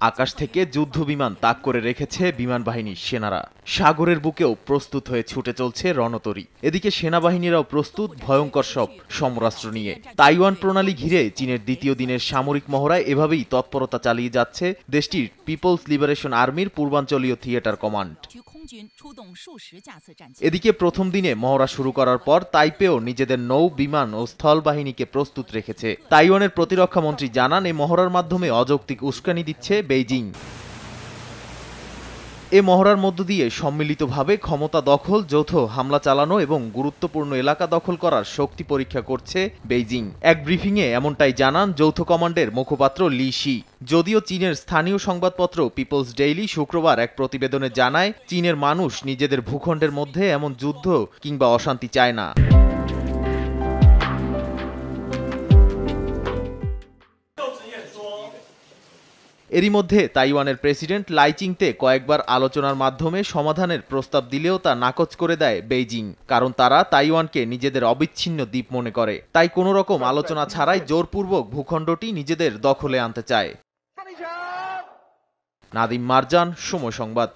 আকাশ থেকে যুদ্ধ বিমান তাক করে রেখেছে বিমান বাহিনীর সেনারা। সাগরের বুকেও প্রস্তুত হয়ে ছুটে চলছে রণতরী। এদিকে সেনাবাহিনীরাও প্রস্তুত ভয়ঙ্কর সব সমরাস্ত্র নিয়ে। তাইওয়ান প্রণালী ঘিরে চীনের দ্বিতীয় দিনের সামরিক মহড়ায় এভাবেই তৎপরতা চালিয়ে যাচ্ছে দেশটির পিপলস লিবারেশন আর্মির পূর্বাঞ্চলীয় থিয়েটার কমান্ড। এদিকে প্রথম দিনে মহড়া শুরু করার পর তাইপেও নিজেদের নৌ, বিমান ও স্থল বাহিনীকে প্রস্তুত রেখেছে। তাইওয়ানের প্রতিরক্ষা মন্ত্রী জানান, এই মহড়ার মাধ্যমে অযৌক্তিক উস্কানি দিচ্ছে বেইজিং। এ মহড়ার মধ্য দিয়ে সম্মিলিতভাবে ক্ষমতা দখল, যৌথ হামলা চালানো এবং গুরুত্বপূর্ণ এলাকা দখল করার শক্তি পরীক্ষা করছে বেইজিং। এক ব্রিফিংয়ে এমনটাই জানান যৌথ কমান্ডের মুখপাত্র লি শি। যদিও চীনের স্থানীয় সংবাদপত্র পিপলস ডেইলি শুক্রবার এক প্রতিবেদনে জানায়, চীনের মানুষ নিজেদের ভূখণ্ডের মধ্যে এমন যুদ্ধ কিংবা অশান্তি চায় না। এরই মধ্যে তাইওয়ানের প্রেসিডেন্ট লাই চিংতে কয়েকবার আলোচনার মাধ্যমে সমাধানের প্রস্তাব দিলেও তা নাকচ করে দেয় বেইজিং। কারণ তারা তাইওয়ানকে নিজেদের অবিচ্ছিন্ন দ্বীপ মনে করে। তাই কোনো রকম আলোচনা ছাড়াই জোরপূর্বক ভূখণ্ডটি নিজেদের দখলে আনতে চায়। নাদিম মারজান, সময় সংবাদ।